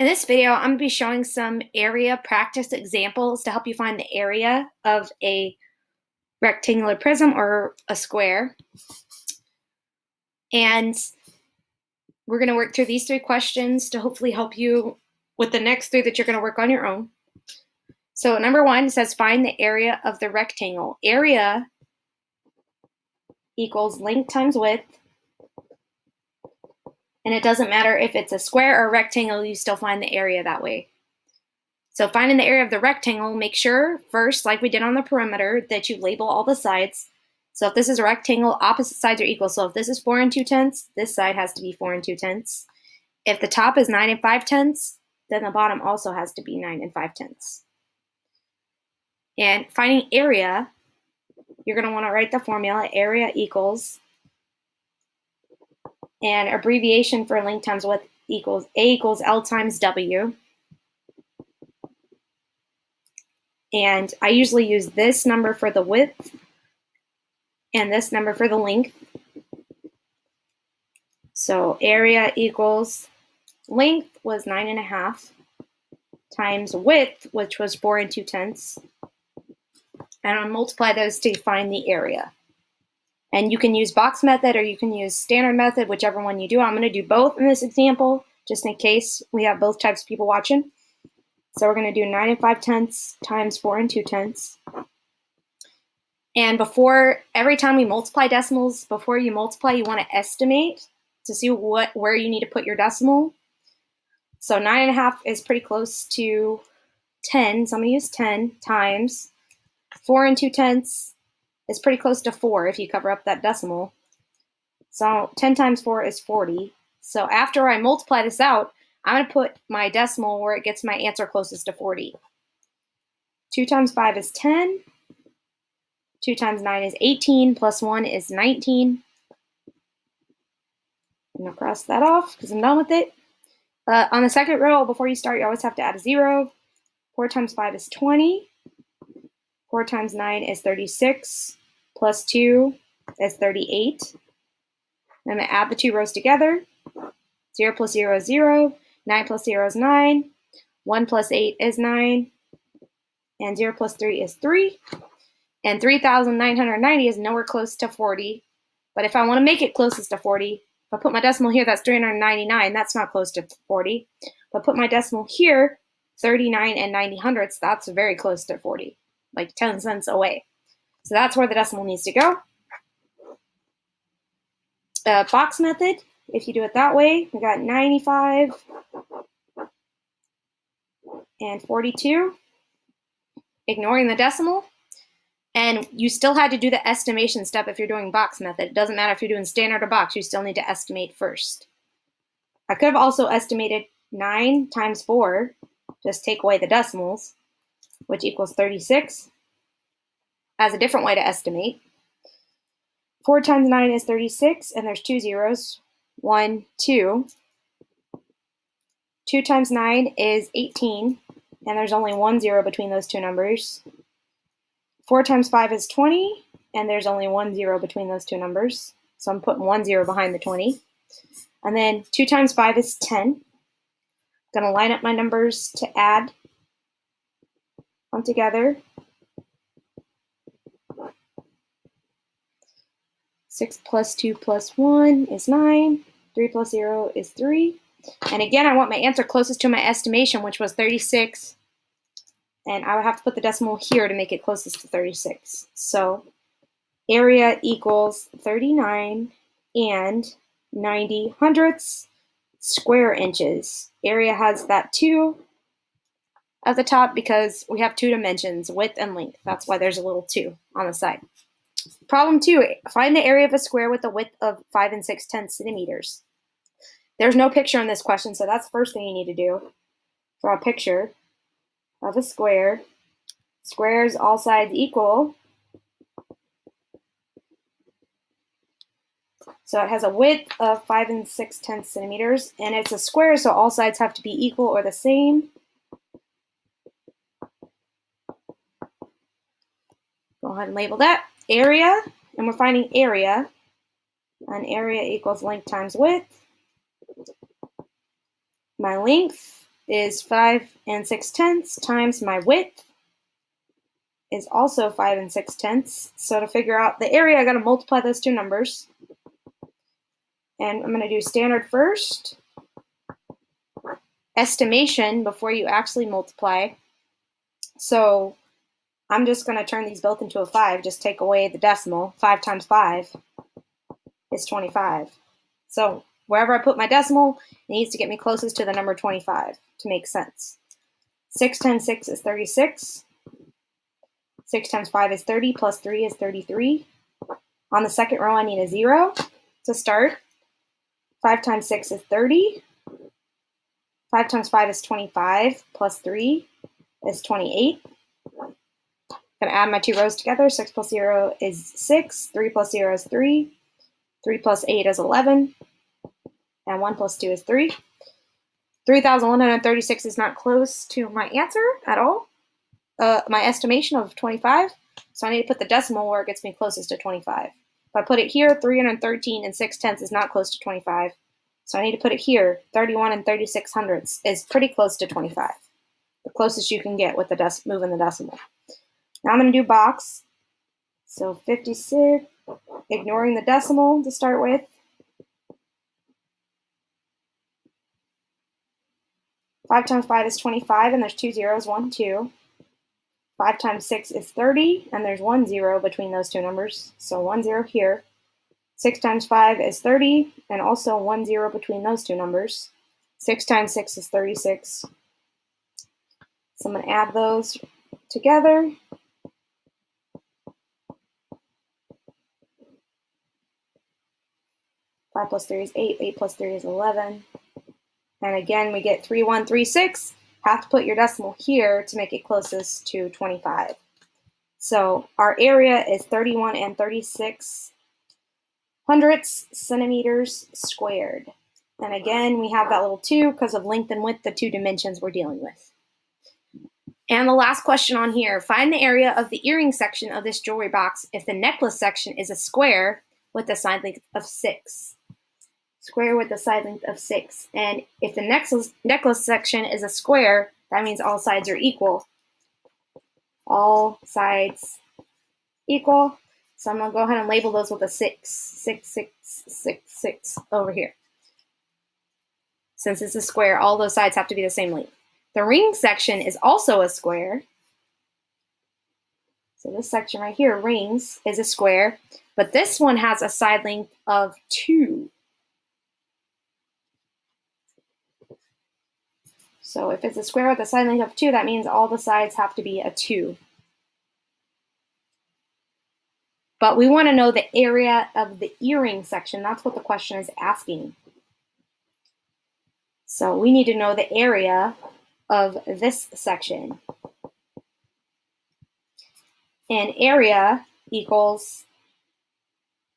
In this video, I'm going to be showing some area practice examples to help you find the area of a rectangular prism or a square. And we're going to work through these three questions to hopefully help you with the next three that you're going to work on your own. So number one says find the area of the rectangle. Area equals length times width. And it doesn't matter if it's a square or a rectangle, you still find the area that way. So finding the area of the rectangle, make sure first, like we did on the perimeter, that you label all the sides. So if this is a rectangle, opposite sides are equal. So if this is 4 2/10, this side has to be 4 2/10. If the top is 9 5/10, then the bottom also has to be 9 5/10. And finding area, you're going to want to write the formula. Area equals, and abbreviation for length times width equals A equals L times W. And I usually use this number for the width and this number for the length. So area equals length was 9.5 times width, which was 4 2/10. And I'll multiply those to find the area. And you can use box method or you can use standard method, whichever one you do. I'm going to do both in this example, just in case we have both types of people watching. So we're going to do 9 5/10 times 4 2/10. And every time we multiply decimals, before you multiply, you want to estimate to see where you need to put your decimal. So 9.5 is pretty close to 10, so I'm going to use 10 times 4 2/10 is pretty close to 4 if you cover up that decimal. So 10 times 4 is 40. So after I multiply this out, I'm going to put my decimal where it gets my answer closest to 40. 2 times 5 is 10. 2 times 9 is 18, plus 1 is 19. I'm going to cross that off because I'm done with it. On the second row, before you start, you always have to add a 0. 4 times 5 is 20. 4 times 9 is 36. Plus 2 is 38. I'm going to add the two rows together. 0 plus 0 is 0. 9 plus 0 is 9. 1 plus 8 is 9. And 0 plus 3 is 3. And 3,990 is nowhere close to 40. But if I want to make it closest to 40, if I put my decimal here, that's 399. That's not close to 40. If I put my decimal here, 39 and 90 hundredths, that's very close to 40, like 10 cents away. So that's where the decimal needs to go. Box method, if you do it that way, we got 95 and 42, ignoring the decimal. And you still had to do the estimation step if you're doing box method. It doesn't matter if you're doing standard or box, you still need to estimate first. I could have also estimated 9 times 4, just take away the decimals, which equals 36, as a different way to estimate. 4 times 9 is 36, and there's two zeros, 1, 2. 2 times 9 is 18, and there's only 1 0 between those two numbers. 4 times 5 is 20, and there's only 1 0 between those two numbers. So I'm putting 1 0 behind the 20. And then 2 times 5 is 10. I'm going to line up my numbers to add them together. 6 plus 2 plus 1 is 9. 3 plus 0 is 3. And again, I want my answer closest to my estimation, which was 36. And I would have to put the decimal here to make it closest to 36. So area equals 39 and 90 hundredths square inches. Area has that 2 at the top because we have 2 dimensions, width and length. That's why there's a little 2 on the side. Problem 2, find the area of a square with a width of 5 6/10 centimeters. There's no picture in this question, so that's the first thing you need to do. Draw a picture of a square. Squares all sides equal. So it has a width of 5 6/10 centimeters, and it's a square, so all sides have to be equal or the same. Go ahead and label that. Area, and we're finding area. And area equals length times width. My length is 5 6/10 times my width is also 5 6/10. So to figure out the area, I got to multiply those two numbers. And I'm going to do standard first, estimation before you actually multiply. So I'm just going to turn these both into a 5, just take away the decimal. 5 times 5 is 25. So wherever I put my decimal, it needs to get me closest to the number 25 to make sense. 6 times 6 is 36. 6 times 5 is 30, plus 3 is 33. On the second row, I need a 0 to start. 5 times 6 is 30. 5 times 5 is 25, plus 3 is 28. I'm going to add my two rows together. 6 plus 0 is 6. 3 plus 0 is 3. 3 plus 8 is 11. And 1 plus 2 is 3. 3,136 is not close to my answer at all. My estimation of 25. So I need to put the decimal where it gets me closest to 25. If I put it here, 313 6/10 is not close to 25. So I need to put it here. 31 36/100 is pretty close to 25. The closest you can get with the moving the decimal. Now I'm going to do box. So 56, ignoring the decimal to start with. 5 times 5 is 25, and there's two zeros, 1, 2. 5 times 6 is 30, and there's 1 0 between those two numbers, so 1 0 here. 6 times 5 is 30, and also 1 0 between those two numbers. 6 times 6 is 36. So I'm going to add those together. Five plus 3 is 8. 8 plus 3 is 11. And again, we get 3136. Have to put your decimal here to make it closest to 25. So our area is 31 36 hundredths centimeters squared. And again, we have that little 2 because of length and width, the two dimensions we're dealing with. And the last question on here, find the area of the earring section of this jewelry box if the necklace section is a square with a side length of 6. Square with a side length of 6. And if the necklace section is a square, that means all sides are equal. All sides equal. So I'm going to go ahead and label those with a 6. 6, 6, 6, 6 over here. Since it's a square, all those sides have to be the same length. The ring section is also a square. So this section right here, rings, is a square. But this one has a side length of 2. So if it's a square with a side length of 2, that means all the sides have to be a 2. But we want to know the area of the earring section. That's what the question is asking. So we need to know the area of this section. And area equals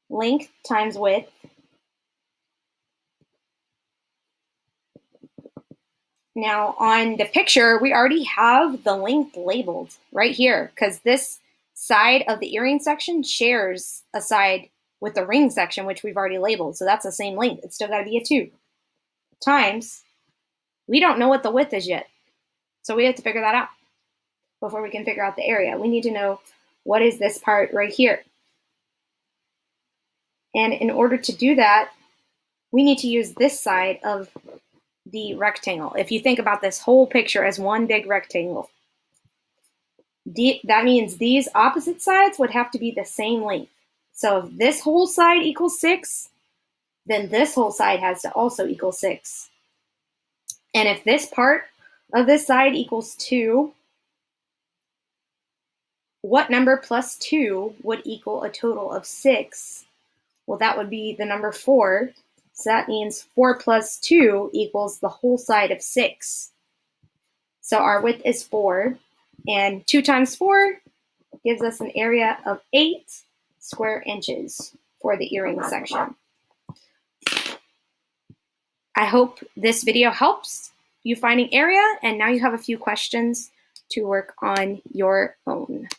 length times width. Now on the picture, we already have the length labeled right here because this side of the earring section shares a side with the ring section, which we've already labeled. So that's the same length. It's still got to be a 2. Times, we don't know what the width is yet. So we have to figure that out before we can figure out the area. We need to know what is this part right here. And in order to do that, we need to use this side of the rectangle. If you think about this whole picture as one big rectangle, that means these opposite sides would have to be the same length. So if this whole side equals 6, then this whole side has to also equal 6. And if this part of this side equals 2, what number plus 2 would equal a total of 6? Well, that would be the number 4. So that means 4 plus 2 equals the whole side of 6. So our width is 4. And 2 times 4 gives us an area of 8 square inches for the earring section. I hope this video helps you finding area, and now you have a few questions to work on your own.